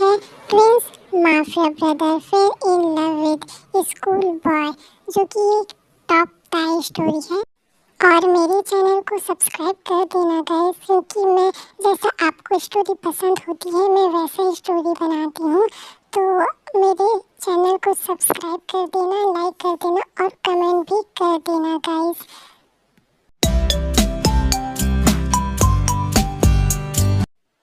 है twins mafia brother fail in love with school boy, जो कि एक टॉप टाई स्टोरी है। और मेरे चैनल को सब्सक्राइब कर देना गाइस, क्योंकि मैं जैसा आपको स्टोरी पसंद होती है मैं वैसा ही स्टोरी बनाती हूँ। तो मेरे चैनल को सब्सक्राइब कर देना, लाइक कर देना और कमेंट भी कर देना गाइस।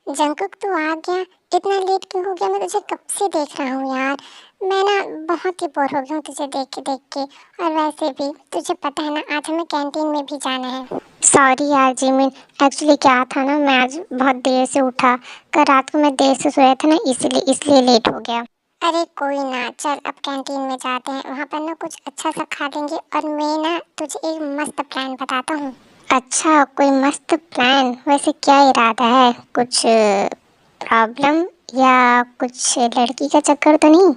जंकुक तू आ गया, इतना लेट क्यों हो गया? मैं तुझे कब से देख रहा हूँ यार। मैं ना बहुत ही बोर हो गया हूँ तुझे देख के। और वैसे भी तुझे पता है ना, आज हमें कैंटीन में भी जाना है। सॉरी यार जिमिन, एक्चुअली क्या था ना, मैं आज बहुत देर से उठा। कल रात को मैं देर से सोया था ना, इसलिए लेट हो गया। अरे कोई ना, चल अब कैंटीन में जाते हैं, वहाँ पर ना कुछ अच्छा सा खा लेंगे। और मैं ना तुझे एक मस्त प्लान बताता हूँ। अच्छा, कोई मस्त प्लान? वैसे क्या इरादा है? कुछ प्रॉब्लम या कुछ लड़की का चक्कर तो नहीं?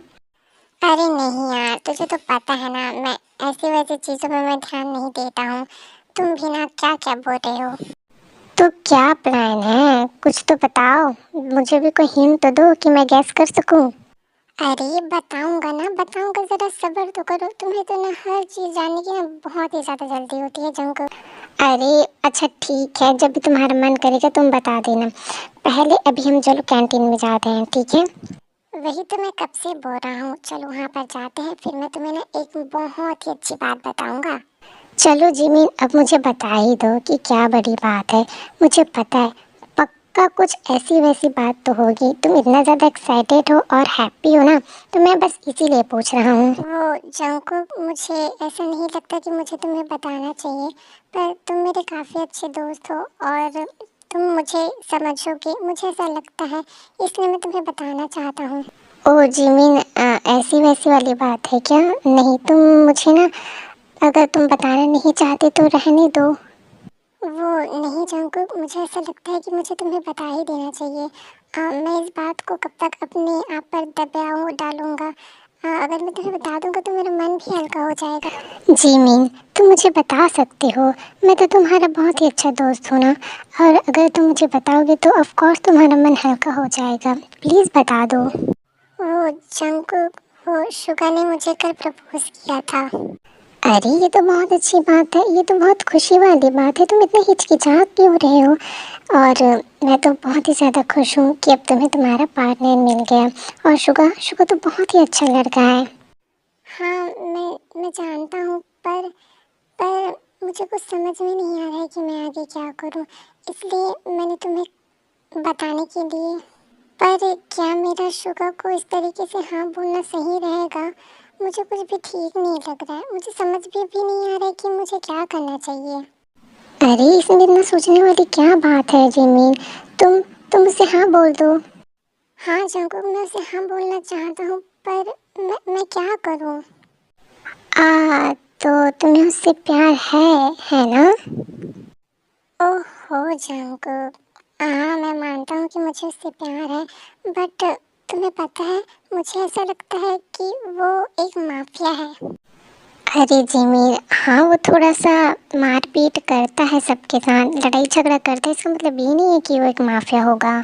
अरे नहीं यार, तुझे तो पता है ना, मैं ऐसी वैसी चीज़ों में मैं ध्यान नहीं देता हूँ। तुम भी ना क्या क्या बोल रहे हो? तो क्या प्लान है? कुछ तो बताओ, मुझे भी कोई हिंट तो दो कि मैं गैस कर सकूं। अरे बताऊंगा ना, बताऊंगा, जरा सब्र तो करो। तुम्हें तो ना हर चीज़ जानने की ना बहुत ही ज़्यादा जल्दी होती है जंको। अरे अच्छा ठीक है, जब भी तुम्हारा मन करेगा तुम बता देना। पहले अभी हम चलो कैंटीन में जाते हैं, ठीक है? वही तो मैं कब से बोल रहा हूँ, चलो वहाँ पर जाते हैं, फिर मैं तुम्हें ना एक बहुत ही अच्छी बात बताऊंगा। चलो जिमी, अब मुझे बता ही दो कि क्या बड़ी बात है। मुझे पता है पक्का कुछ ऐसी वैसी बात तो होगी। तुम इतना ज़्यादा एक्साइटेड हो और हैप्पी हो ना, तो मैं बस इसीलिए पूछ रहा हूँ। वो जंकुक, मुझे ऐसा नहीं लगता कि मुझे तुम्हें बताना चाहिए, पर तुम मेरे काफ़ी अच्छे दोस्त हो और तुम मुझे समझोगे, मुझे ऐसा लगता है, इसलिए मैं तुम्हें बताना चाहता हूँ। ओह जिमिन, ऐसी वैसी वाली बात है क्या? नहीं, तुम मुझे ना, अगर तुम बताना नहीं चाहते तो रहने दो। वो नहीं जंकुक, मुझे ऐसा लगता है कि मुझे तुम्हें बता ही देना चाहिए। मैं इस बात को कब तक अपने आप पर दबाव डालूंगा? अगर मैं तुम्हें बता दूंगा तो मेरा मन भी हल्का हो जाएगा। जिमिन, तुम मुझे बता सकते हो, मैं तो तुम्हारा बहुत ही अच्छा दोस्त हूँ ना। और अगर तुम मुझे बताओगे तो ऑफ कोर्स तुम्हारा मन हल्का हो जाएगा। प्लीज़ बता दो। वो जंकुक, वो शुगा ने मुझे कल प्रपोज किया था। अरे ये तो बहुत अच्छी बात है, ये तो बहुत खुशी वाली बात है। तुम इतना हिचकिचाहट क्यों रहे हो? और मैं तो बहुत ही ज़्यादा खुश हूँ कि अब तुम्हें तुम्हारा पार्टनर मिल गया। और शुगा शुगा तो बहुत ही अच्छा लड़का है। हाँ, मैं जानता हूँ, पर मुझे कुछ समझ में नहीं आ रहा है कि मैं आगे क्या करूँ, इसलिए मैंने तुम्हें बताने के लिए। पर क्या मेरा शुगा को इस तरीके से हाँ बोलना सही रहेगा? मुझे कुछ भी ठीक नहीं लग रहा है, मुझे समझ भी नहीं आ रहा है कि मुझे क्या करना चाहिए। अरे इसमें इतना सोचने वाली क्या बात है जिमीन, तुम उसे हाँ बोल दो। हाँ जंकुक, मैं उसे हाँ बोलना चाहता हूँ, पर मैं क्या करूँ? तो तुम्हें उससे प्यार है ना? ओहो जंकुक, हाँ मैं मानता हूँ कि मुझे उससे प्यार है, बट तुम्हें पता है, मुझे ऐसा लगता है कि वो एक माफिया है। अरे जिमी, हाँ वो थोड़ा सा मारपीट करता है सबके साथ, लड़ाई झगड़ा करता है, इसका मतलब ये नहीं है कि वो एक माफिया होगा।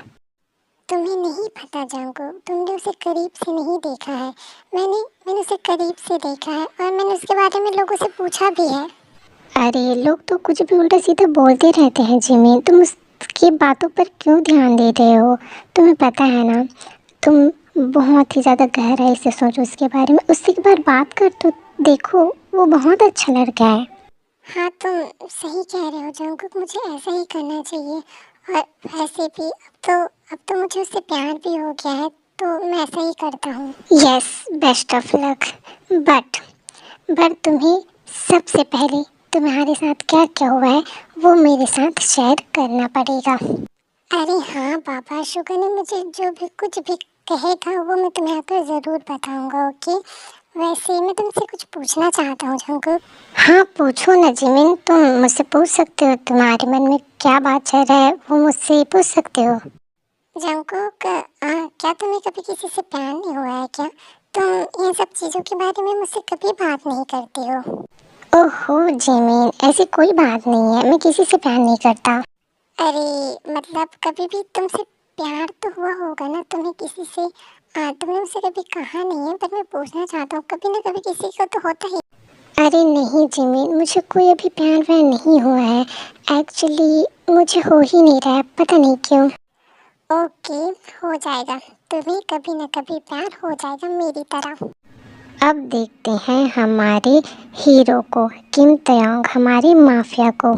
तुम्हें नहीं पता जंकुक, तुमने उसे करीब से नहीं देखा है। मैंने उसे करीब से देखा है और मैंने उसके बारे में लोगों से पूछा भी है। अरे लोग तो कुछ भी उल्टा सीधा बोलते रहते हैं जिमी, तुम उसकी बातों पर क्यों ध्यान दे रहे हो? तुम्हें पता है ना, तुम बहुत ही ज़्यादा गहराई से सोचो उसके बारे में, उससे एक बार बात कर तो देखो, वो बहुत अच्छा लड़का है। हाँ तुम सही कह रहे हो जंकुक, मुझे ऐसा ही करना चाहिए। और वैसे भी अब तो मुझे उससे प्यार भी हो गया है, तो मैं ऐसा ही करता हूँ। Yes, best of luck. But तुम्हें सबसे पहले तुम्हारे साथ क्या क्या हुआ है वो मेरे साथ शेयर करना पड़ेगा। अरे हाँ पापा, शुगर ने मुझे जो भी कुछ भी कहेगा वो मैं तुम्हें आकर ज़रूर बताऊंगा, ओके? वैसे मैं तुमसे कुछ पूछना चाहता हूँ जंकुक। हाँ पूछो ना जिमिन, तुम मुझसे पूछ सकते हो, तुम्हारे मन में क्या बात चल रहा है वो मुझसे पूछ सकते हो। जंकुक, क्या तुम्हें कभी किसी से प्यार नहीं हुआ है क्या? तुम इन सब चीज़ों के बारे में मुझसे कभी बात नहीं करती हो। ओहो जिमिन, ऐसी कोई बात नहीं है, मैं किसी से प्यार नहीं करता। अरे मतलब कभी भी तुमसे प्यार तो हुआ होगा ना तुम्हें किसी से। तुमने मुझसे कभी कहा नहीं है, पर मैं पूछना चाहता हूँ, कभी ना कभी किसी का तो होता ही। अरे नहीं जिमी, मुझे कोई अभी प्यार व्यार नहीं हुआ है। एक्चुअली मुझे हो ही नहीं रहा है, पता नहीं क्यों। ओके, हो जाएगा। तुम्हें कभी ना कभी प्यार हो जाएगा मेरी तरह। अब देखते हैं हमारे हीरो को, किम तयोंग, हमारी माफिया को।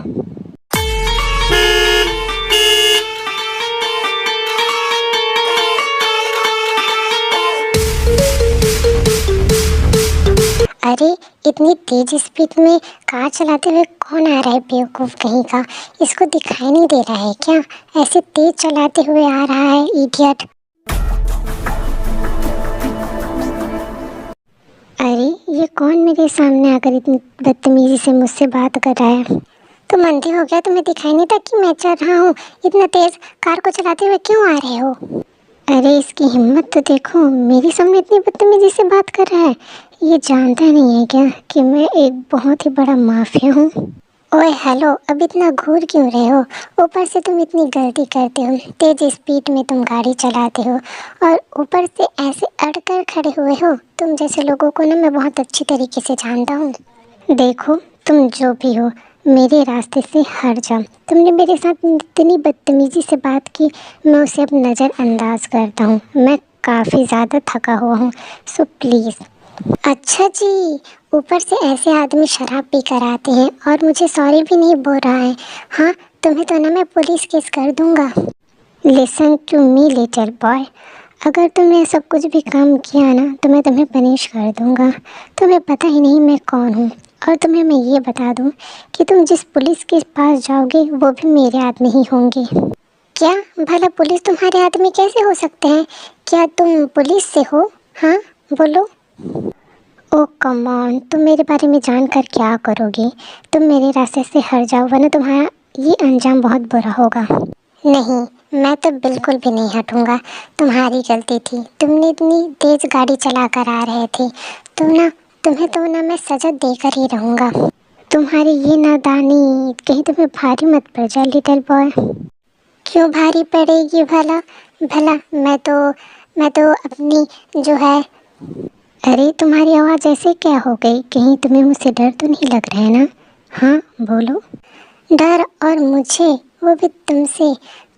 अरे इतनी तेज स्पीड में कार चलाते हुए कौन आ रहा है बेवकूफ़ कहीं का। इसको दिखाई नहीं दे रहा है क्या? ऐसे तेज चलाते हुए आ रहा है इडियट। अरे ये कौन मेरे सामने आकर इतनी बदतमीजी से मुझसे बात कर रहा है? तुम अंधे हो गया? तुम्हें दिखाई नहीं था कि मैं चल रहा हूँ? इतना तेज कार को चलाते हुए क्यों आ रहे हो? अरे इसकी हिम्मत तो देखो, मेरे सामने इतनी बदतमीजी से बात कर रहा है। ये जानता नहीं है क्या कि मैं एक बहुत ही बड़ा माफिया हूँ? ओए हेलो, अब इतना घूर क्यों रहे हो? ऊपर से तुम इतनी गलती करते हो, तेज स्पीड में तुम गाड़ी चलाते हो, और ऊपर से ऐसे अड़कर खड़े हुए हो। तुम जैसे लोगों को ना मैं बहुत अच्छी तरीके से जानता हूँ। देखो, तुम जो भी हो, मेरे रास्ते से हट जाओ। तुमने मेरे साथ इतनी बदतमीजी से बात की, मैं उसे अब नज़रअंदाज करता हूँ। मैं काफ़ी ज़्यादा थका हुआ हूँ, सो प्लीज़। अच्छा जी, ऊपर से ऐसे आदमी शराब पी कर आते हैं और मुझे सॉरी भी नहीं बोल रहा है। हाँ, तुम्हें तो ना मैं पुलिस केस कर दूंगा। Listen to me little boy, अगर तुमने सब कुछ भी काम किया ना तो मैं तुम्हें पनिश कर दूंगा। तुम्हें पता ही नहीं मैं कौन हूँ। और तुम्हें मैं ये बता दूँ कि तुम जिस पुलिस के पास जाओगे वो भी मेरे आदमी ही होंगे। क्या? भला पुलिस तुम्हारे आदमी कैसे हो सकते हैं? क्या तुम पुलिस से हो? हाँ, बोलो। ओह कम ऑन, तुम मेरे बारे में जानकर क्या करोगे? तुम मेरे रास्ते से हट जाओ वरना तुम्हारा ये अंजाम बहुत बुरा होगा। नहीं, मैं तो बिल्कुल भी नहीं हटूंगा। तुम्हारी गलती थी, तुमने इतनी तेज गाड़ी चला कर आ रहे थे। तुम्हें तो ना मैं सजा देकर ही रहूँगा। तुम्हारी ये नादानी कहीं तुम्हें भारी मत पड़ जाए लिटिल बॉय। क्यों भारी पड़ेगी भला? भला मैं तो अपनी जो है। अरे तुम्हारी आवाज़ ऐसे क्या हो गई? कहीं तुम्हें मुझसे डर तो नहीं लग रहा है ना? हाँ बोलो। डर? और मुझे, वो भी तुमसे?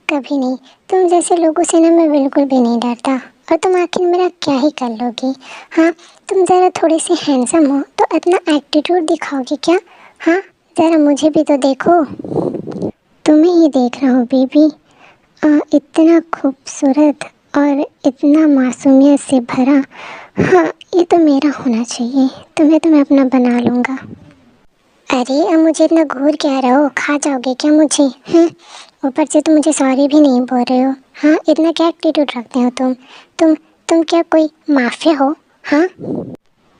कभी नहीं। तुम जैसे लोगों से ना मैं बिल्कुल भी नहीं डरता। और तुम आखिर मेरा क्या ही कर लोगी? हाँ, तुम ज़रा थोड़ी सी हैंडसम हो तो इतना एटीट्यूड दिखाओगे क्या? हाँ, ज़रा मुझे भी तो देखो। तुम्हें ही देख रहा हूँ बेबी। इतना खूबसूरत और इतना मासूमियत से भरा। हाँ, ये तो मेरा होना चाहिए। तुम्हें तो मैं अपना बना लूँगा। अरे अब मुझे इतना घूर क्या रहे हो? खा जाओगे क्या मुझे? ऊपर से तुम मुझे सॉरी भी नहीं बोल रहे हो। हाँ, इतना क्या एटीट्यूड रखते हो तुम क्या कोई माफिया हो? हाँ,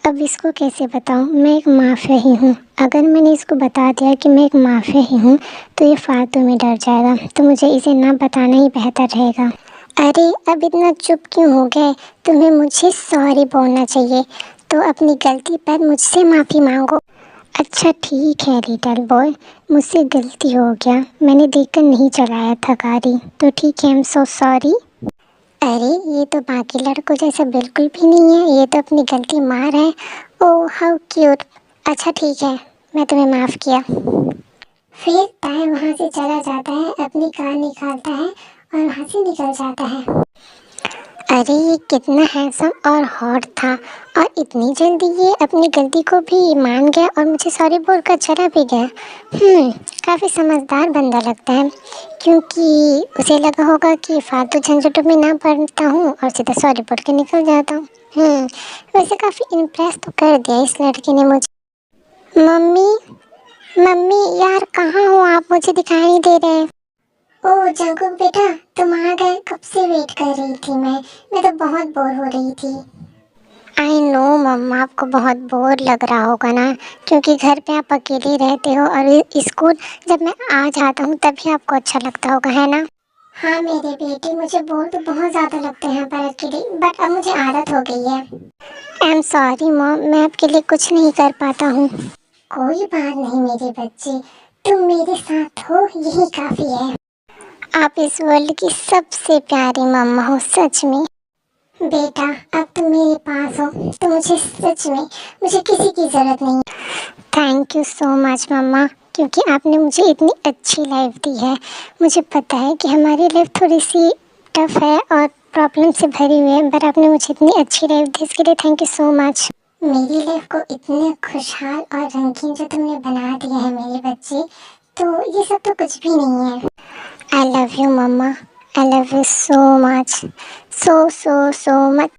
अब इसको कैसे बताऊँ? मैं एक माफिया ही हूँ। अगर मैंने इसको बता दिया कि मैं एक माफिया ही हूँ तो ये फालतू में डर जाएगा, तो मुझे इसे ना बताना ही बेहतर रहेगा। अरे अब इतना चुप क्यों हो गए? तुम्हें मुझे सॉरी बोलना चाहिए, तो अपनी गलती पर मुझसे माफ़ी मांगो। अच्छा ठीक है लिटिल बॉय, मुझसे गलती हो गया। मैंने देखकर नहीं चलाया था गाड़ी, तो ठीक है, आई एम सो सॉरी। अरे ये तो बाकी लड़कों जैसा बिल्कुल भी नहीं है, ये तो अपनी गलती मान रहा है। Oh how cute. अच्छा ठीक है, मैं तुम्हें माफ़ किया। फिर ताए वहाँ से चला जाता है, अपनी कार निकालता है और वहाँ से निकल जाता है। अरे ये कितना हैंडसम और हॉट था, और इतनी जल्दी ये अपनी गलती को भी मान गया और मुझे सॉरी बोलकर चला भी गया। काफ़ी समझदार बंदा लगता है, क्योंकि उसे लगा होगा कि फालतू झंझटों में ना पड़ता हूँ और सीधा सॉरी बोल के निकल जाता हूँ। वैसे काफ़ी इम्प्रेस तो कर दिया इस लड़के ने मुझे। मम्मी, मम्मी यार कहाँ हो आप? मुझे दिखाई नहीं दे रहे। ओह जंकुक बेटा, तुम आ गए। कब से वेट कर रही थी मैं तो बहुत बोर हो रही थी। आई नो मम्मा, आपको बहुत बोर लग रहा होगा ना, क्योंकि घर पे आप अकेले रहते हो और स्कूल जब मैं आ जाता हूँ तभी आपको अच्छा लगता होगा, है ना? हाँ मेरे बेटे, मुझे बोर तो बहुत ज़्यादा लगते हैं पर अकेले, बट अब मुझे आदत हो गई है। आई एम सॉरी मॉम, मैं आपके लिए कुछ नहीं कर पाता हूँ। कोई बात नहीं मेरे बच्चे, तुम मेरे साथ हो यही काफ़ी है। आप इस वर्ल्ड की सबसे प्यारी मम्मा हो, सच में। बेटा, अब तुम मेरे पास हो तो मुझे सच में मुझे किसी की ज़रूरत नहीं। थैंक यू सो मच मम्मा, क्योंकि आपने मुझे इतनी अच्छी लाइफ दी है। मुझे पता है कि हमारी लाइफ थोड़ी सी टफ है और प्रॉब्लम से भरी हुई है, पर आपने मुझे इतनी अच्छी लाइफ दी, इसके लिए थैंक यू सो मच। मेरी लाइफ को इतने खुशहाल और रंगीन जो तुमने बना दिया है मेरे बच्चे, तो ये सब तो कुछ भी नहीं है। I love you mama, I love you so much, so much.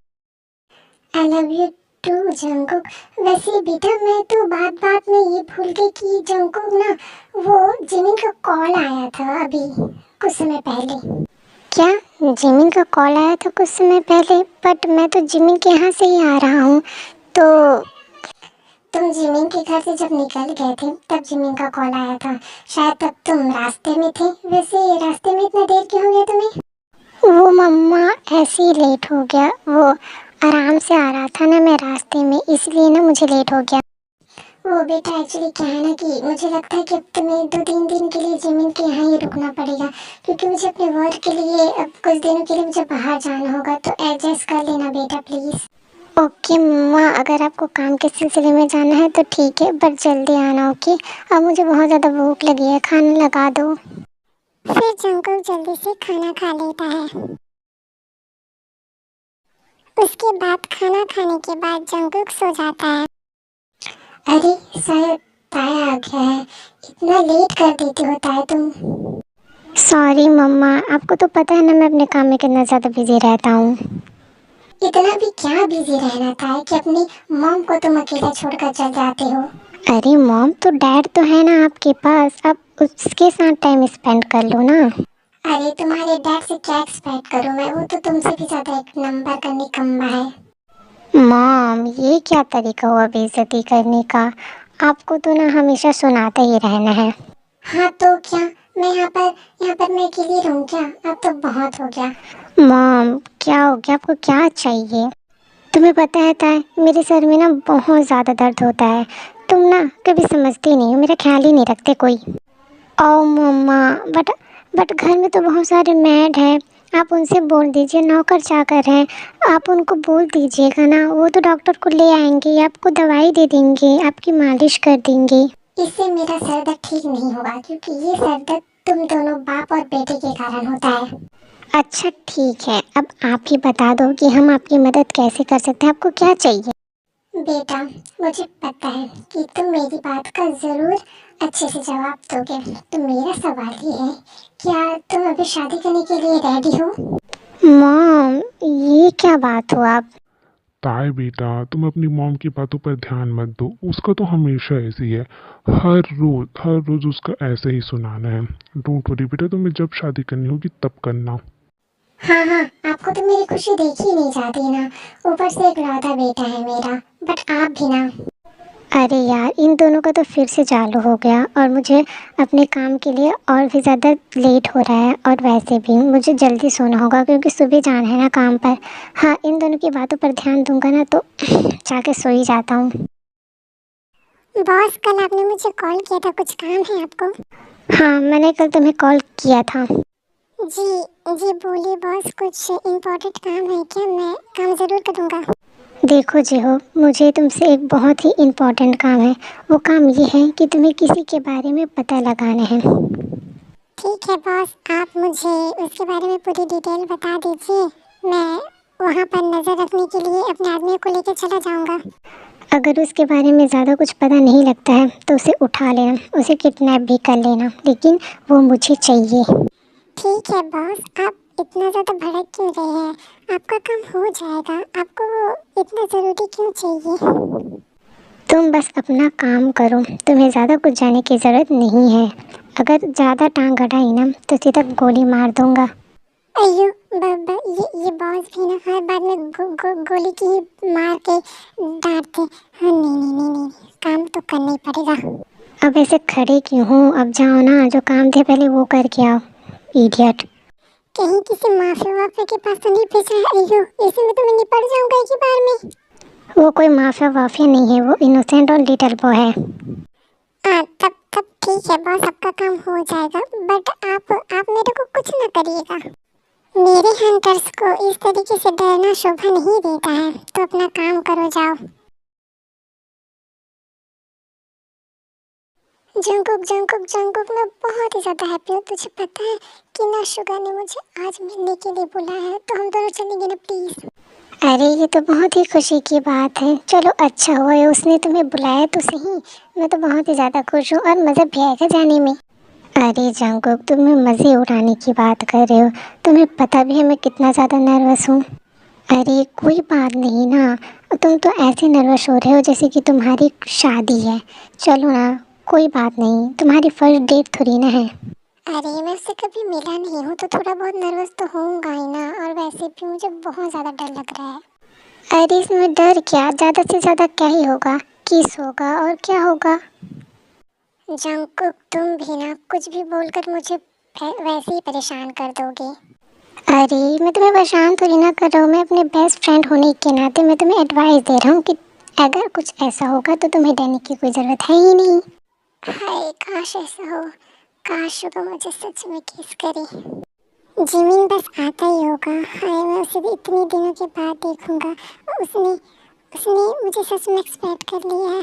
I love you too Jungkook. वैसे बेटा, मैं तो बात बात में ये भूल गई कि जंगकुक ना, वो जिमिन का कॉल आया था अभी कुछ समय पहले। क्या? जिमिन का कॉल आया था कुछ समय पहले? बट मैं तो जिमिन के यहाँ से ही आ रहा हूँ। तो तुम जिमिन के घर से जब निकल गए थे तब जिमिन का कॉल आया था। शायद तब तुम रास्ते में थे। वैसे रास्ते में इतना देर क्यों हो गया तुम्हें? वो मम्मा ऐसे ही लेट हो गया, वो आराम से आ रहा था ना मैं रास्ते में, इसलिए ना मुझे लेट हो गया। वो बेटा, एक्चुअली क्या है ना कि मुझे लगता है कि अब तुम्हें 2-3 दिन के लिए जिमिन के यहाँ ही रुकना पड़ेगा, क्योंकि मुझे अपने वर्क के लिए अब कुछ दिनों के लिए मुझे बाहर जाना होगा, तो एडजस्ट कर लेना बेटा प्लीज़। ओके मम्मा, अगर आपको काम के सिलसिले में जाना है तो ठीक है, बट जल्दी आना। ओके, अब मुझे बहुत ज़्यादा भूख लगी है, खाना लगा दो। फिर जंकुक जल्दी से खाना खा लेता है। उसके बाद खाना खाने के बाद जंकुक सो जाता है। अरे शायद ताया आ गया है, इतना लेट कर देती हो ताया तुम। सॉरी मम्मा, आपको तो पता है ना मैं अपने काम में कितना ज़्यादा बिजी रहता हूँ। इतना भी क्या बिजी रहना था कि अपनी मॉम को तुम अकेला छोड़कर चल जाते हो। अरे मॉम तो डैड तो है ना आपके पास, आप उसके साथ टाइम स्पेंड कर लो ना। अरे तुम्हारे डैड से क्या एक्सपेक्ट करूँ मैं, वो तो तुमसे भी ज़्यादा एक नंबर का निकम्मा है। मॉम, ये क्या तरीका हुआ बेइज्जती करने का? आपको तो ना हमेशा सुनाते ही रहना है। हाँ तो क्या, मैं यहाँ पर मैं अकेली रहूँ क्या? अब तो बहुत हो गया। मॉम, क्या हो गया? आपको क्या चाहिए? तुम्हें पता है ताई, मेरे सर में ना बहुत ज़्यादा दर्द होता है। तुम ना कभी समझती नहीं हो, मेरा ख्याल ही नहीं रखते कोई। ओ मम्मा, बट घर में तो बहुत सारे मैड हैं, आप उनसे बोल दीजिए, नौकर चाकर हैं, आप उनको बोल दीजिएगा ना, वो तो डॉक्टर को ले आएंगे, आपको दवाई दे देंगे, आपकी मालिश कर देंगे। इससे मेरा सर दर्द ठीक नहीं होगा, क्योंकि ये सर दर्द तुम दोनों बाप और बेटे के कारण होता है। अच्छा ठीक है, अब आप ही बता दो कि हम आपकी मदद कैसे कर सकते हैं, आपको क्या चाहिए? बेटा, मुझे पता है कि तुम मेरी बात का ज़रूर अच्छे से जवाब दोगे, तो मेरा सवाल ये है, क्या तुम अभी शादी करने के लिए रेडी हो? मॉम, ये क्या बात हुआ? आप ताए बेटा, तुम अपनी मॉम की बातों पर ध्यान मत दो, उसका तो हमेशा ऐसी है। हर रोज उसका ऐसे ही सुनाना है। डोंट वरी बेटा, तुम्हें जब शादी करनी होगी तब करना। हाँ हाँ, आपको तो मेरी खुशी देखी नहीं जाती ना, ऊपर से एक लौता बेटा है मेरा, बट आप भी ना। अरे यार, इन दोनों का तो फिर से चालू हो गया, और मुझे अपने काम के लिए और भी ज़्यादा लेट हो रहा है, और वैसे भी मुझे जल्दी सोना होगा क्योंकि सुबह जाना है ना काम पर। हाँ, इन दोनों की बातों पर ध्यान दूंगा ना तो जाके सो ही जाता हूँ। बॉस, कल आपने मुझे कॉल किया था, कुछ काम है आपको? हाँ, मैंने कल तुम्हें कॉल किया था। जी जी बोलिए बॉस, कुछ इम्पोर्टेंट काम है क्या? मैं काम ज़रूर करूँगा। देखो जी हो, मुझे तुमसे एक बहुत ही इम्पोर्टेंट काम है। वो काम ये है कि तुम्हें किसी के बारे में पता लगाना है। ठीक है बॉस, आप मुझे उसके बारे में पूरी डिटेल बता दीजिए, मैं वहाँ पर नज़र रखने के लिए अपने आदमी को लेकर चला जाऊँगा। अगर उसके बारे में ज़्यादा कुछ पता नहीं लगता है तो उसे उठा लेना, उसे किडनैप भी कर लेना, लेकिन वो मुझे चाहिए। ठीक है बॉस, आप इतना ज़्यादा भड़क क्यों रहे हैं? आपका काम हो जाएगा, आपको वो इतना ज़रूरी क्यों चाहिए? तुम बस अपना काम करो, तुम्हें ज़्यादा कुछ जाने की ज़रूरत नहीं है। अगर ज़्यादा टांग अड़ाई ना तो सीधा गोली मार दूंगा। अयो बाबा, ये बॉस भी ना हर बात में गोली की ही मार के डांटते। हाँ, नहीं, काम तो करना ही पड़ेगा। अब ऐसे खड़े क्यों हो? अब जाओ ना, जो काम थे पहले वो करके आओ, इडियट। कहीं किसी माफिया वाफिया के पास तो नहीं भेजा है? अयो, ऐसे में तो मैं निपट जाऊंगा एक ही बार में। वो कोई माफिया वाफिया नहीं है, वो इनोसेंट और लिटिल बॉय है। तब ठीक है बॉस, आपका काम हो जाएगा, बट आप मेरे को कुछ ना करिएगा। मेरे हंटर्स को इस तरीके से डरना शोभा नहीं देता है, तो अपना काम करो, जाओ। जंकुक जंकुक जंकुक, मैं बहुत ही ज़्यादा हैप्पी हूँ। तुझे पता है कि ना शुगा ने मुझे आज मिलने के लिए बुलाया है, तो हम दोनों चलेंगे ना प्लीज़। अरे ये तो बहुत ही खुशी की बात है। चलो अच्छा हुआ है उसने तुम्हें बुलाया तो सही। मैं तो बहुत ही ज़्यादा खुश हूँ और मज़ा भी आएगा जाने में। अरे जंकुक, तुम्हें मज़े उड़ाने की बात कर रहे हो, तुम्हें पता भी है मैं कितना ज़्यादा नर्वस हूँ। अरे कोई बात नहीं ना, तुम तो ऐसे नर्वस हो रहे हो जैसे कि तुम्हारी शादी है। चलो ना, कोई बात नहीं, तुम्हारी फर्स्ट डेट थोड़ी ना है। अरे मैं उससे कभी मिला नहीं हूँ, तो थोड़ा बहुत नर्वस तो होऊंगा ही ना, और वैसे भी मुझे बहुत ज़्यादा डर लग रहा है। अरे इसमें डर क्या, ज़्यादा से ज़्यादा क्या ही होगा, किस होगा और क्या होगा। जंकुक तुम भी ना कुछ भी बोलकर मुझे वैसे ही परेशान कर दोगे। अरे मैं तुम्हें परेशान थोड़ी ना कर रहा हूँ, मैं अपने बेस्ट फ्रेंड होने के नाते मैं तुम्हें एडवाइस दे रहा हूँ कि अगर कुछ ऐसा होगा तो तुम्हें डरने की कोई ज़रूरत है ही नहीं। हाय काश ऐसा हो, काश वो मुझे सच में किस करे। जिमिन बस आता ही होगा। हाय मैं उसे भी इतने दिनों के बाद देखूंगा। उसने उसने मुझे सच में एक्सपेक्ट कर लिया है।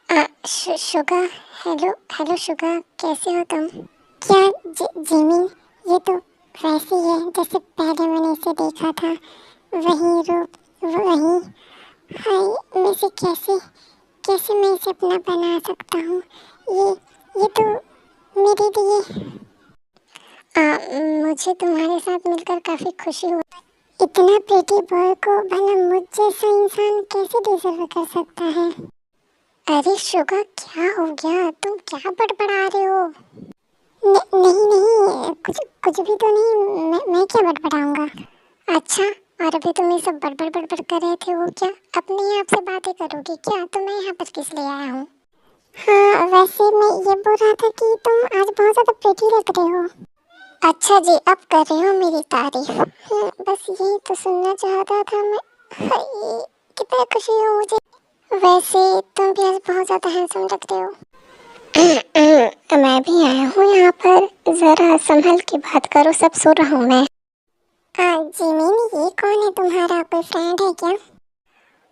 हाय शुगा, हेलो हेलो शुगा, कैसे हो तुम? क्या जिमिन, ये तो वैसे ही है जैसे पहले मैंने इसे देखा था, वही रूप वही। हाय मैं इसे कैसे कैसे मैं इसे अपना बना सकता हूँ? ये तो मेरे लिए मुझे तुम्हारे साथ मिलकर काफ़ी खुशी हुई। इतना प्रीटी बॉय को भला मुझ जैसा इंसान कैसे डिजर्व कर सकता है? अरे शुगा क्या हो गया, तुम क्या बड़बड़ा रहे हो? नहीं नहीं, कुछ कुछ भी तो नहीं, मैं क्या बड़बड़ाऊंगा। अच्छा, और अभी तुम ये सब बड़बड़ बड़बड़ कर रहे थे, वो क्या अपने ही आप से बातें करोगे क्या? तो मैं यहाँ पर किस लिए आया हूँ? हाँ वैसे मैं ये बोल रहा था कि तुम आज बहुत ज़्यादा प्रीटी लग रहे हो। अच्छा जी, अब कर रहे हो मेरी तारीफ। बस यही तो सुनना चाहता था मैं। हाय, कितना खुशी हो मुझे। वैसे तुम भी आज बहुत ज़्यादा हैंडसम लग रहे हो। मैं भी आया हूँ यहाँ पर, ज़रा संभल के बात करो, सब सो रहा हूँ मैं। जिमिन, ये कौन है तुम्हारा, कोई फ्रेंड है क्या?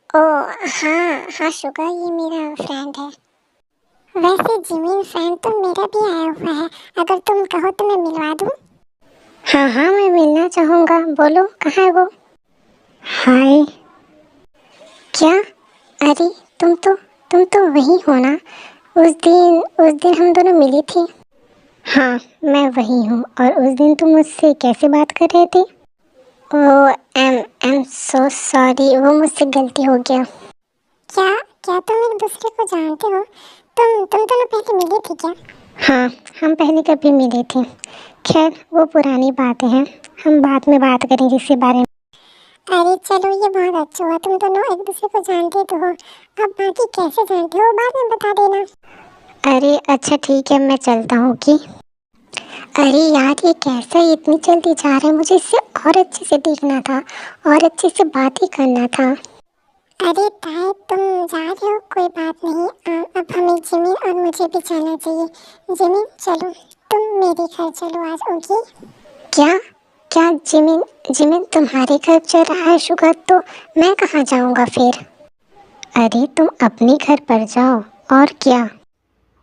ओ हाँ हाँ शुगा, ये मेरा फ्रेंड है। वैसे जिमिन, फ्रेंड तो मेरा भी आया हुआ है, अगर तुम कहो तो मैं मिलवा दूँ। हाँ हाँ मैं मिलना चाहूँगा, बोलो कहाँ है वो? हाय। क्या? अरे तुम तो वही हो ना, उस दिन हम दोनों मिली थी। हाँ मैं वही हूँ, और उस दिन तुम मुझसे कैसे बात कर रहे थे? ओह एम सो सॉरी, वो मुझसे गलती हो गया। क्या क्या तुम एक दूसरे को जानते हो? तुम दोनों पहले मिले थे क्या? हाँ हम पहले कभी मिले थे। खैर वो पुरानी बातें हैं, हम बाद में बात करेंगे इसके बारे में। अरे चलो ये बहुत अच्छा हुआ, तुम दोनों एक दूसरे को जानते तो हो। अब बाकी कैसे जानते हो बाद में बता देना। अरे अच्छा ठीक है, मैं चलता हूँ कि। अरे यार ये कैसा है, इतनी जल्दी जा रहे हैं, मुझे इससे और अच्छे से देखना था और अच्छे से बात ही करना था। अरे ताए तुम जा रहे हो, कोई बात नहीं। अब हमें जिमिन और मुझे भी जाना चाहिए। जिमिन चलो, तुम मेरे घर चलो आज, ओके? क्या क्या जिमिन, जिमिन तुम्हारे घर चल रहा है शुगर, तो मैं कहाँ जाऊँगा फिर? अरे तुम अपने घर पर जाओ, और क्या?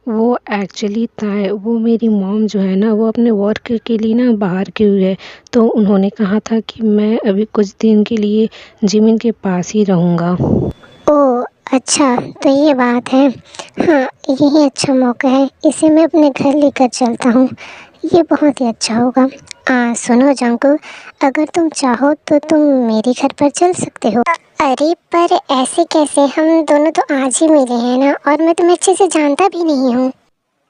वो एक्चुअली था, वो मेरी मॉम जो है ना, वो अपने वर्क के लिए ना बाहर गई हुई है, तो उन्होंने कहा था कि मैं अभी कुछ दिन के लिए जिमिन के पास ही रहूँगा। ओह अच्छा, तो ये बात है। हाँ यही अच्छा मौका है, इसे मैं अपने घर लेकर चलता हूँ, ये बहुत ही अच्छा होगा। सुनो जंकू, अगर तुम चाहो तो तुम मेरे घर पर चल सकते हो। अरे पर ऐसे कैसे, हम दोनों तो आज ही मिले हैं ना, और मैं तुम्हें अच्छे से जानता भी नहीं हूँ।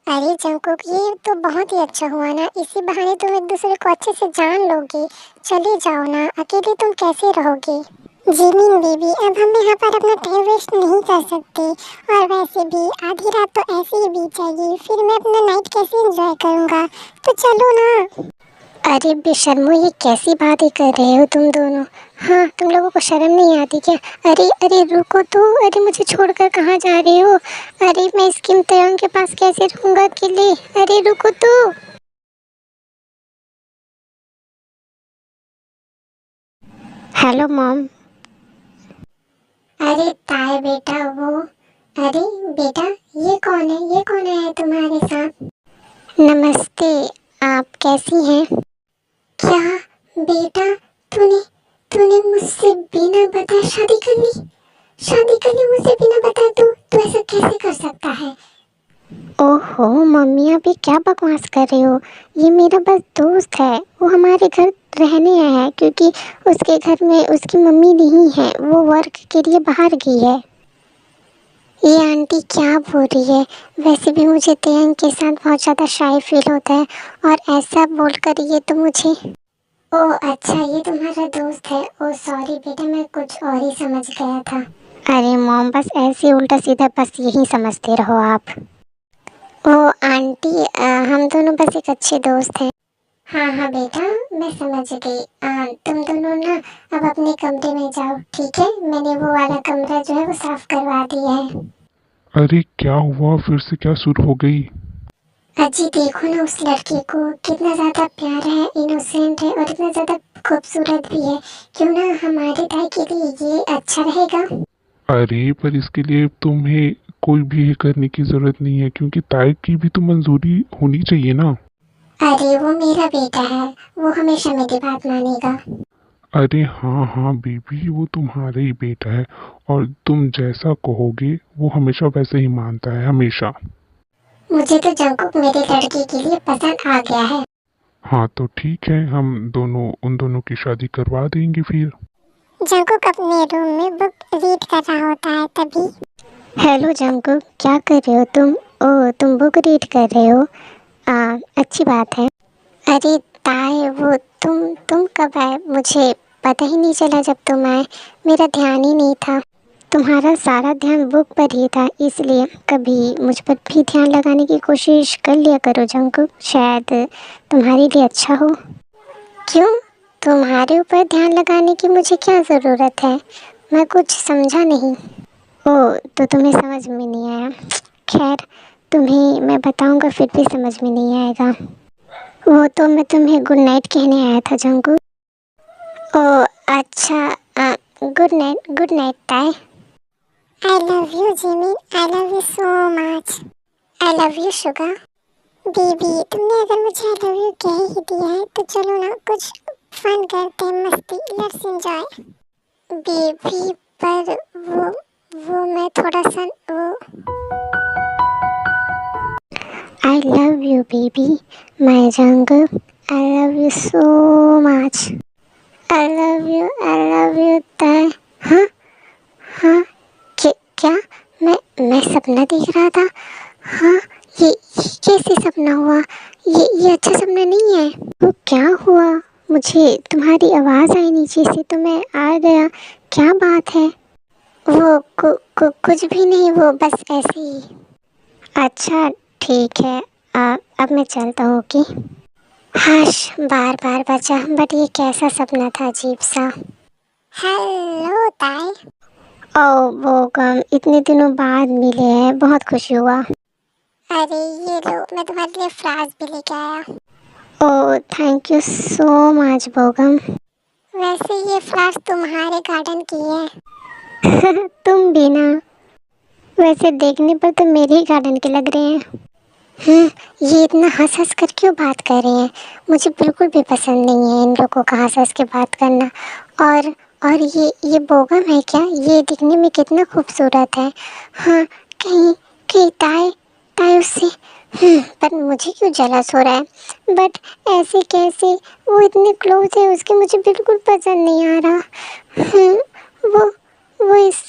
अरे जंकुक, ये तो बहुत ही अच्छा हुआ ना, इसी बहाने तुम एक दूसरे को अच्छे से जान लोगे। चले जाओ ना, अकेले तुम कैसे रहोगे? जिमिन बेबी, अब हम यहाँ पर अपना टाइम वेस्ट नहीं कर सकते, और वैसे भी आधी रात तो ऐसे ही बीत जाएगी, फिर मैं अपना नाइट कैसे एंजॉय करूँगा? तो चलो ना। अरे बेशर्मो, ये कैसी बातें कर रहे हो तुम दोनों? हाँ, तुम लोगों को शर्म नहीं आती क्या? अरे अरे रुको तो, अरे मुझे छोड़कर कहाँ जा रहे हो? अरे मैं इस किम तयंग के पास कैसे रहूँगा अकेले? अरे रुको तो। Hello mom. अरे ताए बेटा वो, अरे बेटा ये कौन है? ये कौन है तुम्हारे साथ? नमस्ते, आप कैसी हैं? क्या बेटा, तूने तूने मुझसे बिना बताए शादी कर ली? शादी कर ली मुझसे बिना बताए? तू ऐसा कैसे कर सकता है? ओहो मम्मी, आप ये क्या बकवास कर रहे हो? ये मेरा बस दोस्त है, वो हमारे घर रहने आया है क्योंकि उसके घर में उसकी मम्मी नहीं है, वो वर्क के लिए बाहर गई है। ये आंटी क्या बोल रही है? वैसे भी मुझे तेयंग के साथ बहुत ज़्यादा शाय फील होता है, और ऐसा बोलकर ये तो मुझे। ओह अच्छा, ये तुम्हारा दोस्त है। ओह सॉरी बेटा, मैं कुछ और ही समझ गया था। अरे मॉम, बस ऐसे उल्टा सीधा बस यही समझते रहो आप। ओह आंटी, हम दोनों बस एक अच्छे दोस्त हैं। हाँ हाँ बेटा, मैं समझ गई। तुम दोनों ना अब अपने कमरे में जाओ, ठीक है? मैंने वो वाला कमरा जो है वो साफ करवा दिया है। अरे क्या हुआ, फिर से क्या शुरू हो गई? अजी देखो ना उस लड़के को, कितना ज़्यादा प्यारा है, इनोसेंट है और इतना ज़्यादा खूबसूरत भी है। क्यों ना हमारे भाई के लिए ये अच्छा रहेगा। अरे पर इसके लिए तुम्हें कोई भी ये करने की ज़रूरत नहीं है, क्योंकि ताई की भी तो मंजूरी होनी चाहिए ना। अरे वो मेरा बेटा है, वो हमेशा मेरी बात मानेगा। अरे हाँ हाँ बेबी, वो तुम्हारा ही बेटा है, और तुम जैसा कहोगे वो हमेशा वैसे ही मानता है, हमेशा। मुझे तो जंकुक मेरे लड़के के लिए पसंद आ गया है। हाँ तो ठीक है, हम दोनों उन दोनों की शादी करवा देंगे फिर। जंकुक अपने रूम में बुक रीड कर रहा होता है तभी। हेलो जंकुक, क्या कर रहे हो तुम? ओह तुम बुक रीड कर रहे हो? अच्छी बात है। अरे ताए, वो तुम कब आए? मुझे पता ही नहीं चला जब तुम आए, मेरा ध्यान ही नहीं था। तुम्हारा सारा ध्यान बुक पर ही था, इसलिए कभी मुझ पर भी ध्यान लगाने की कोशिश कर लिया करो जंकुक, शायद तुम्हारे लिए अच्छा हो। क्यों? तुम्हारे ऊपर ध्यान लगाने की मुझे क्या ज़रूरत है? मैं कुछ समझा नहीं। ओह तो तुम्हें समझ में नहीं आया? खैर, तुम्हें मैं बताऊंगा फिर भी समझ में नहीं आएगा। वो तो मैं तुम्हें गुड नाइट कहने आया था जंकू। ओह अच्छा, गुड नाइट ताई। आई love you Jimmy, I love you so much. I love you sugar. Baby तुमने अगर मुझे आई लव यू कह ही दिया है तो चलो ना कुछ फन करते हैं, मस्ती, लेट्स एंजॉय। बेबी पर वो मैं थोड़ा सा वो। आई love you baby, my jungle, I love you so much. I love you ताई। हाँ हाँ, क्या मैं सपना देख रहा था? हाँ, ये कैसे सपना हुआ? ये अच्छा सपना नहीं है। वो क्या हुआ? मुझे तुम्हारी आवाज़ आई नीचे से तो मैं आ गया। क्या बात है? वो कुछ भी नहीं, वो बस ऐसे ही। अच्छा ठीक है, अब मैं चलता हूँ कि। हाश, बार बार बचा, बट ये कैसा सपना था अजीब सा। हेलो ताई। ओ बोगम, इतने दिनों बाद मिले हैं, बहुत खुशी हुआ। अरे ये लो, मैं तुम्हारे लिए फ्लावर्स भी लेके आया। Oh thank you so much Bogum. वैसे ये फ्लावर्स तुम्हारे गार्डन की है। तुम भी ना, वैसे देखने पर तो मेरे ही गार्डन के लग रहे हैं। ये इतना हंस हंस कर क्यों बात कर रहे हैं? मुझे बिल्कुल भी पसंद नहीं है इन लोगों का हंस हंस के बात करना। और ये बोगम है क्या? ये दिखने में कितना खूबसूरत है। हाँ, कहीं कहीं ताई ताई उससे। पर मुझे क्यों जलस हो रहा है? बट ऐसे कैसे? वो इतने क्लोज है उसके, मुझे बिल्कुल पसंद नहीं आ रहा। वो वो इस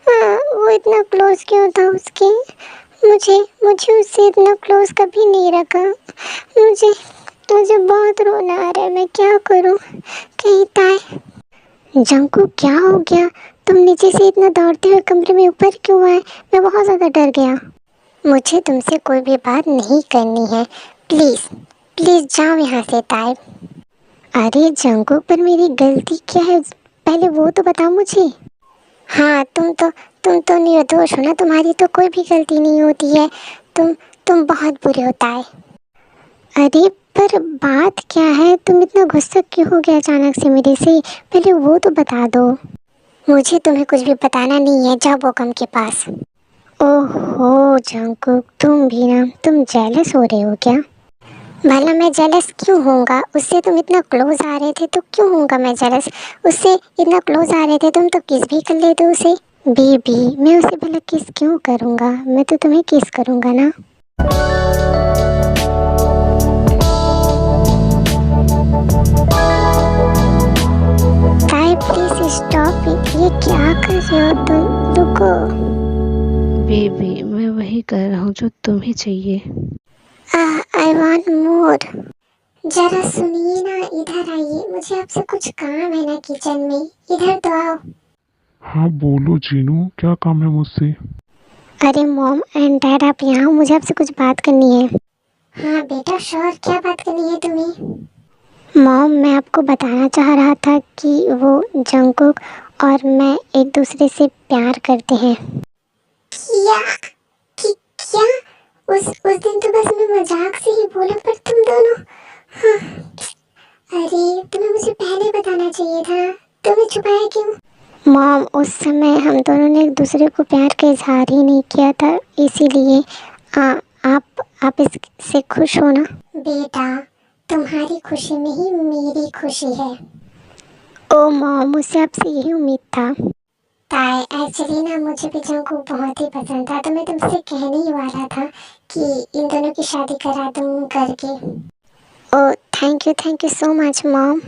वो इतना क्लोज क्यों था उसके? मुझे उससे इतना क्लोज कभी नहीं रखा। मुझे मुझे बहुत रोना आ रहा है, मैं क्या करूं? कहीं ताई। जंकू क्या हो गया? तुम नीचे से इतना दौड़ते हुए कमरे में ऊपर क्यों आए? मैं बहुत ज़्यादा डर गया। मुझे तुमसे कोई भी बात नहीं करनी है, प्लीज़ प्लीज़ जाओ यहाँ से ताई। अरे जंकू, पर मेरी गलती क्या है? पहले वो तो बताओ मुझे। हाँ, तुम तो निर्दोष हो ना, तुम्हारी तो कोई भी गलती नहीं होती है। तुम बहुत बुरे हो ताए। अरे पर बात क्या है, तुम इतना गुस्सा क्यों हो गया अचानक से मेरे से? पहले वो तो बता दो। मुझे तुम्हें कुछ भी बताना नहीं है, जाओ बोकम के पास। ओहो जंकुक, तुम भी ना, तुम जेलस हो रहे हो क्या? भला मैं जेलस क्यों होऊंगा? उससे तुम इतना क्लोज आ रहे थे तो क्यों होऊंगा मैं जेलस? उससे इतना क्लोज आ रहे थे तुम तो किस भी कर लेते उसे। बेबी, मैं उसे भला किस क्यों करूंगा? मैं तो तुम्हें किस करूंगा ना। ताई प्लीज स्टॉप इट, ये क्या कर रहे हो तुम? रुको। बेबी, मैं वही कर रहा हूँ जो तुम्हें चाहिए। I want more. जरा सुनिए ना, इधर आइए, मुझे आपसे कुछ काम है ना किचन में, इधर तो आओ। हाँ बोलो जीनू, क्या काम है मुझसे? अरे मॉम एंड डैड, आप यहाँ हो, मुझे आपसे कुछ बात करनी है। हाँ बेटा श्योर, क्या बात करनी है तुम्हें? मॉम, मैं आपको बताना चाह रहा था कि वो जंकुक और मैं एक दूसरे से प्यार करते हैं। क्या? क्या? उस दिन तो बस मैं मजाक से ही बोला, पर तुम दोनों। हाँ। अरे तुम्हें मुझे पहले बताना चाहिए था, तुमने छुपाया क्यों? मॉम, उस समय हम दोनों ने एक दूसरे को प्यार का इजहार ही नहीं किया था, इसीलिए आ, आप इससे खुश हो ना? बेटा, तुम्हारी खुशी में ही मेरी खुशी है। ओ मॉम, मुझसे आपसे यही उम्मीद था। ताई, एक्चुअली ना मुझे भी जंकुक बहुत ही पसंद था, तो मैं तुमसे कहने ही वाला था कि इन दोनों की शादी करा दूं करके। Oh thank you so much mom.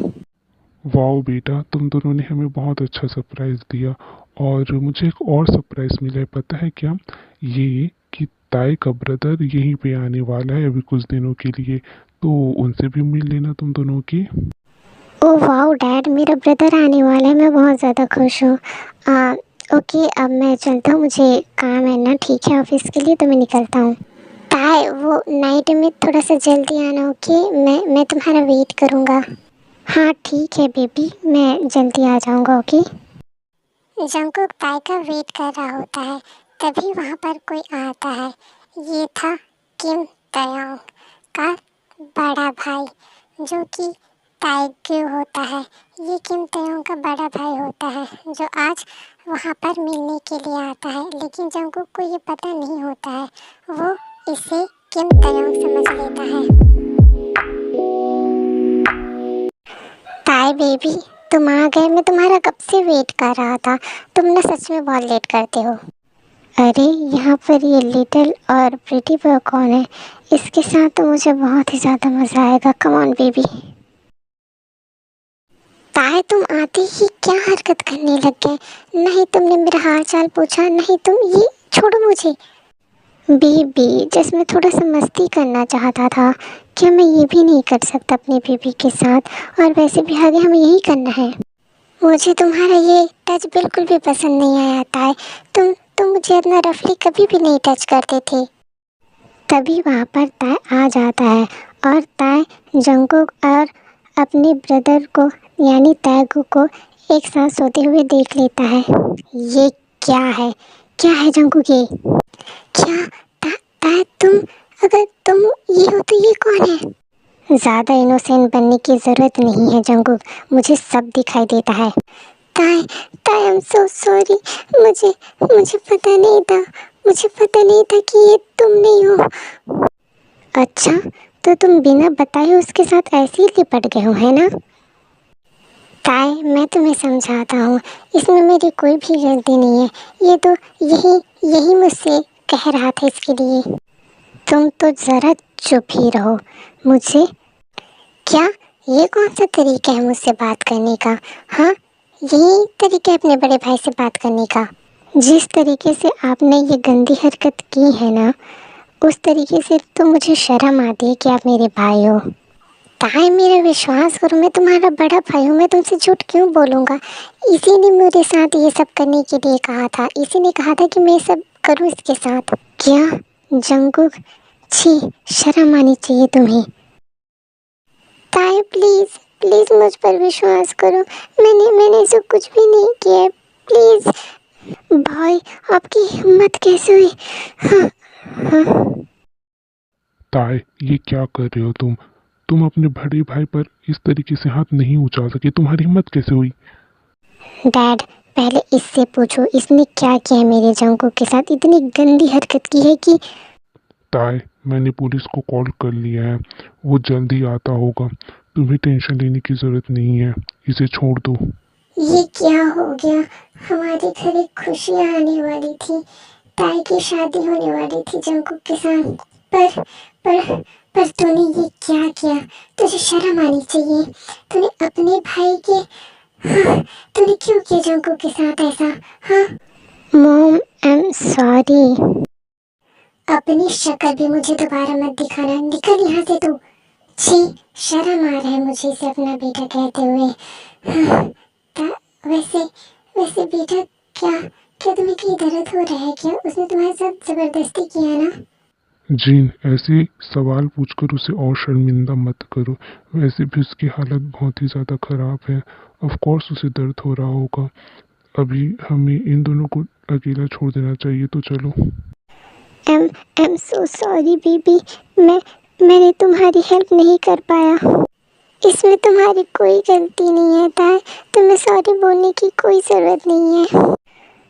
Wow बेटा, तुम दोनों ने हमें बहुत अच्छा सरप्राइज़ दिया। और मुझे एक और सरप्राइज़ मिला है, पता है क्या? ये कि ताई का ब्रदर यहीं पे आने वाला है अभी कुछ दिनों के लिए, तो उनसे भी मिल लेना तुम दोनों की। ओ वाओ डैड, मेरा ब्रदर आने वाला है, मैं बहुत ज़्यादा खुश हूँ। ओके, अब मैं चलता हूँ, मुझे काम है ना, ठीक है ऑफिस के लिए, तो मैं निकलता हूँ। ताई, वो नाइट में थोड़ा सा जल्दी आना, ओके? मैं तुम्हारा वेट करूँगा। हाँ ठीक है बेबी, मैं जल्दी आ जाऊँगा, ओके? जंकुक ताई का वेट कर रहा होता है, तभी वहाँ पर कोई आता है। ये था किम तयोंग का बड़ा भाई, जो कि ताइग्यू होता है। ये किम तयोंग का बड़ा भाई होता है, जो आज वहाँ पर मिलने के लिए आता है, लेकिन जंकुक को ये पता नहीं होता है। वो इसे किम तयोंग समझ लेता है। ताई बेबी, तुम आ गए, मैं तुम्हारा कब से वेट कर रहा था। तुम ना सच में बहुत लेट करते हो। अरे यहाँ पर ये लिटिल और प्रीटी बॉय कौन है? इसके साथ तो मुझे बहुत ही ज़्यादा मज़ा आएगा। Come on baby. ताई, तुम आते ही क्या हरकत करने लग गए? नहीं तुमने मेरा हाल चाल पूछा, नहीं तुम ये छोड़ो मुझे। बेबी, जस्ट मैं थोड़ा सा मस्ती करना चाहता था, क्या मैं ये भी नहीं कर सकता अपने बेबी के साथ? और वैसे भी आगे हमें यही करना है। मुझे तुम्हारा ये टच बिल्कुल भी पसंद नहीं आया ताई। तुम मुझे इतना रफली कभी भी नहीं टच करते थे। तभी वहाँ पर ताई आ जाता है और ताई जंकुक और अपने ब्रदर को यानी ताइगू को एक साथ सोते हुए देख लेता है। ये क्या है? क्या है जंकुक ये? क्या? ताई तुम, अगर तुम ये हो तो ये कौन है? ज़्यादा इनोसेंट बनने की ज़रूरत नहीं है जंकुक, मुझे सब दिखाई देता है। ताई, ताई आई एम सो सॉरी, मुझे पता नहीं था, मुझे पता नहीं था कि ये तुम नहीं हो। अच्छा, तो तुम बिना बताए उसके साथ ऐसे ही लिपट गए हो, है ना? ताई, मैं तुम्हें समझाता हूँ, इसमें मेरी कोई भी गलती नहीं है। ये तो यही मुझसे कह रहा था इसके लिए। तुम तो ज़रा चुप ही रहो। मुझे क्या? ये कौन सा तरीका है मुझसे बात करने का? हाँ, यही तरीका है अपने बड़े भाई से बात करने का। जिस तरीके से आपने ये गंदी हरकत की है ना, उस तरीके से तो मुझे शर्म आती है कि आप मेरे भाई हो। ताई, मेरा विश्वास करो, मैं तुम्हारा बड़ा भाई हूँ, मैं तुमसे झूठ क्यों बोलूँगा? इसी ने मेरे साथ ये सब करने के लिए कहा था, इसी ने कहा था कि मैं सब करूँ इसके साथ। क्या? जंकुक, छी, शर्म आनी चाहिए तुम्हें। ताई प्लीज़, प्लीज़ मुझ पर विश्वास करो। मैंने ऐसा कुछ भी नहीं किया है, प्लीज़। भाई, आपकी हिम्मत कैसे हुई? हाँ, हाँ। ताए, ये क्या कर रहे हो तुम अपने बड़े भाई पर इस तरीके से हाथ नहीं उछाल सके। तुम्हारी हिम्मत कैसे हुई? डैड, पहले इससे पूछो इसने क्या किया है मेरे जंकुक के साथ। इतनी गंदी हरकत की है कि ताए, मैंने पुलिस को कॉल कर लिया है, वो जल्दी आता होगा। तुम्हें टेंशन लेने की जरूरत नहीं है, इसे छोड़ दो। ये क्या हो गया? हमारे घर एक खुशियाँ आने वाली थी, ताई की शादी होने वाली थी जंकुक के साथ। पर पर पर तूने ये क्या किया? तुझे शर्म आनी चाहिए। तूने अपने भाई के हाँ, तूने क्यों किया जंकुक के साथ ऐसा? हाँ मॉम, आई एम सॉरी। अपनी शक्ल भी मुझे दोबारा मत दिखाना। निकल यहाँ से तू। छी, शर्म आ रहा है मुझे इसे अपना बेटा कहते हुए। हाँ, वैसे वैसे बेटा, क्या क्या तुम्हें कहीं दर्द हो रहा है क्या? उसने तुम्हारे साथ जबरदस्ती किया ना? जीन, ऐसे सवाल पूछकर उसे और शर्मिंदा मत करो। वैसे भी उसकी हालत बहुत ही ज़्यादा ख़राब है। ऑफ कोर्स उसे दर्द हो रहा होगा। अभी हमें इन दोनों को अकेला छोड़ देना चाहिए, तो चलो। I am so sorry baby. मैंने तुम्हारी हेल्प नहीं कर पाया। इसमें तुम्हारी कोई गलती नहीं है ताई। तुम्हें सॉरी बोलने की कोई ज़रूरत नहीं है।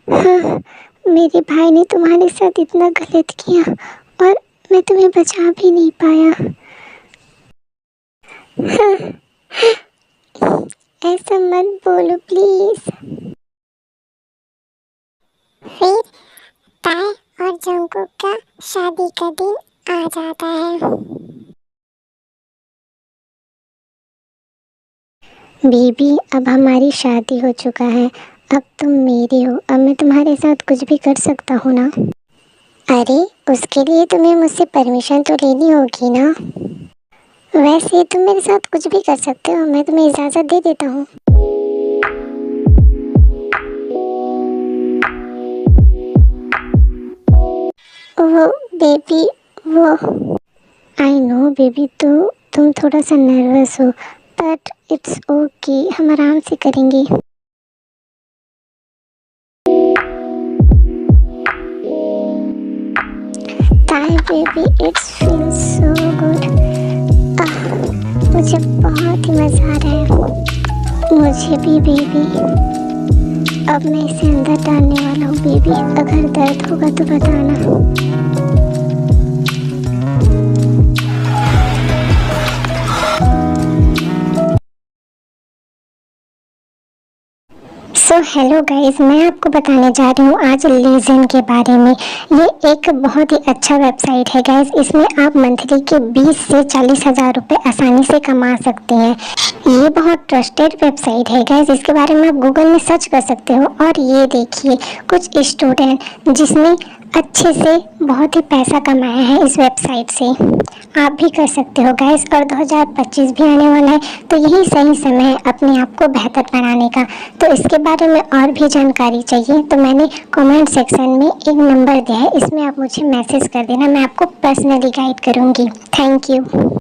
हाँ, मेरे भाई ने तुम्हारे साथ इतना गलत किया और मैं तुम्हें बचा भी नहीं पाया। हाँ, ऐसा मत बोलो प्लीज। फिर ताई और जंकुक का शादी का दिन आ जाता है। बेबी, अब हमारी शादी हो चुका है। अब तुम मेरी हो। अब मैं तुम्हारे साथ कुछ भी कर सकता हूँ ना? अरे, उसके लिए तुम्हें मुझसे परमिशन तो लेनी होगी ना। वैसे तुम मेरे साथ कुछ भी कर सकते हो, मैं तुम्हें इजाज़त दे देता हूँ। वो बेबी, वो आई नो बेबी, तुम थोड़ा सा नर्वस हो, बट इट्स ओके, हम आराम से करेंगे। ताई baby, it's feel so good. मुझे बहुत ही मज़ा आ रहा है। मुझे भी बेबी। अब मैं इसे अंदर डालने वाला हूँ बेबी। अगर दर्द होगा तो बताना। सो हेलो गाइस, मैं आपको बताने जा रही हूँ आज लीजन के बारे में। ये एक बहुत ही अच्छा वेबसाइट है गाइस। इसमें आप मंथली के 20 से 40 हज़ार रुपये आसानी से कमा सकते हैं। ये बहुत ट्रस्टेड वेबसाइट है गाइस। इसके बारे में आप गूगल में सर्च कर सकते हो। और ये देखिए, कुछ स्टूडेंट जिसने अच्छे से बहुत ही पैसा कमाया है इस वेबसाइट से। आप भी कर सकते हो गाइस। और 2025 भी आने वाला है, तो यही सही समय है अपने आप को बेहतर बनाने का। तो इसके बारे में और भी जानकारी चाहिए तो मैंने कमेंट सेक्शन में एक नंबर दिया है, इसमें आप मुझे मैसेज कर देना। मैं आपको पर्सनली गाइड करूँगी। Thank you.